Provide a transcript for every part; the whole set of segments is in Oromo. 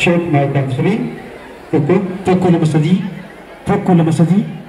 Check my country. Toko Lamasadi.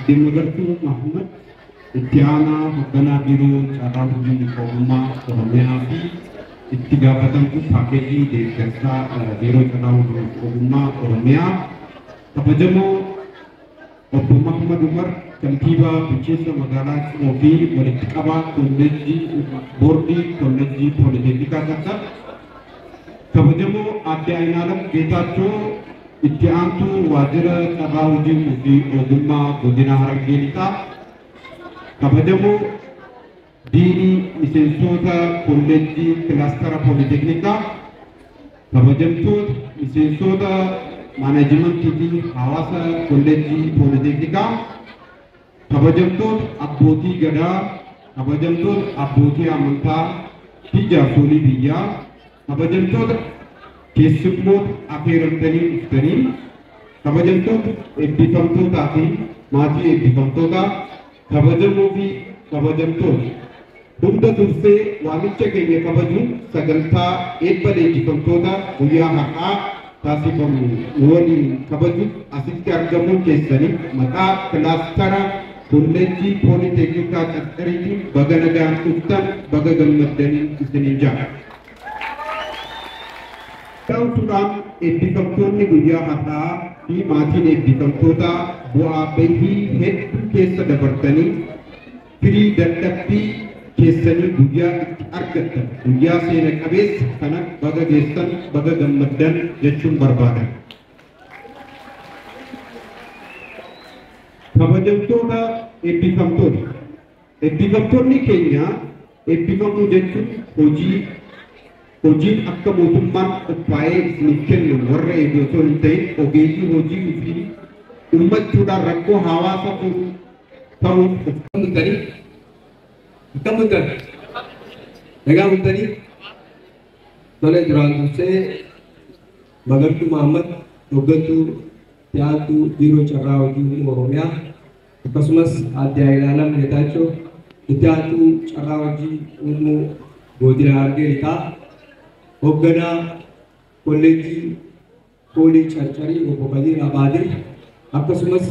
Dimagartu Muhammad Ityana Hoggana Biru Cara Hujung Koguma Oromia fi itti gaafatamtu paakejii deeggarsaa yeroo Cara Hujung Koguma Oromia kabajamoo Obbo Muhammad Umar kantiibaa bulchiinsa magaalaa Ximoo fi walitti qabaa boordii kolleejjii pooliteeknikaa takka kabajamoo Aadde Ayinaalam Geetaachoo itti aantu waajjira Cara Hujung fi ogummaa godina Harargee Lixaa kabajamoo diinii miseensota kolleejjii kilaastara pooliteknikaa, kabajamtoota miseensota maanajimentii hawaasa kolleejjii pooliteknikaa, kabajamtoota abbootii gadaa, kabajamtoota abbootii amantaa fi jaarsolii biyyaa, kabajamtoota keessummoota affeeramtanii dhuftanii, kabajamtoota eebbifamtootaa fi maatii eebbifamtootaa, kabajamoo fi kabajamtoota hunda dursee waamicha keenya kabajuun sagantaa eebba leenjifamtoota guyyaa har'aa taasifamu waliin kabajuuf asitti argamuun keessanii maqaa kilaastara kolleejjii pooliteknikaa Qaxxariitiin baga nagaan dhuftan baga gammaddanii isiniin jira. Ta'uudhaan eebbifamtoonni guyyaa har'aa fi maatiin eebbifamtoota bu'aa bahii hedduu keessa dabartanii firii dadhabbii keessanii guyyaa itti argattan guyyaa seena qabeessa kana baga geessan baga gammaddan jechuun barbaadan. Kabajamtoota eebbifamtoota. Eebbifamtoonni keenya eebbifamuu jechuun hojiin akka mootummaan qophaa'ee isiniif kennu warra eebbifamtoo hin ta'in ogeeyyii hojii fi uummachuudhaan rakkoo hawaasa ta'uuf of Akkam bultan? Nagaa bultanii? Tole duraan dursee Magartuu Mahammad hoggantuu Tiyaattuu Biiroo Carraa Hojii Oromiyaa akkasumas Aadde Ayilaalam Geetaachoo Tiyaattuu Carraa Hojii Godina Harargee Lixaa hoogganaa kolleejjii Poolii Carcarii Obbo Kadir Abaadir akkasumas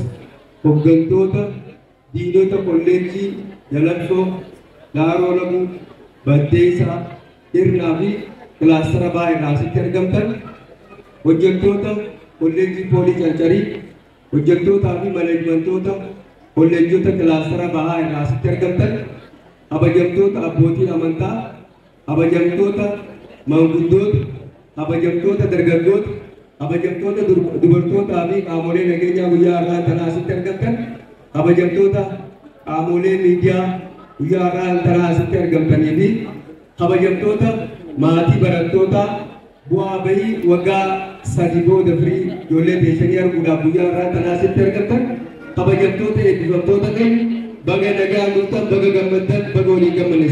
hooggantoota diinota kolleejjii Jalansoo Daaroo Lamuu Baddeessaa Hirnaa fi kilaastara baay'ee asitti argamtan hojjettoota kolleejjii Poolii Carcarii hojjettootaa fi maneejmentoota kolleejjota kilaastara baay'ee asitti argamtan kabajamtoota abbootii amantaa kabajamtoota maanguddoota kabajamtoota dargaggoota kabajamtoota dubartootaa fi qaamolee nageenyaa guyyaa har'aa tanaa asitti argamtan kabajamtoota qaamolee miidiyaa guyyaa har'aa tanaa asitti argamtanii fi kabajamtoota maatii barattootaa bu'aa bahii waggaa 3 booda firii ijoollee teessanii arguudhaaf guyyaa har'aa tanaa asitti argamtan kabajamtoota eebbifamtoota keenya baga nagaan dhuftan baga gammaddan baga waliin gammanne.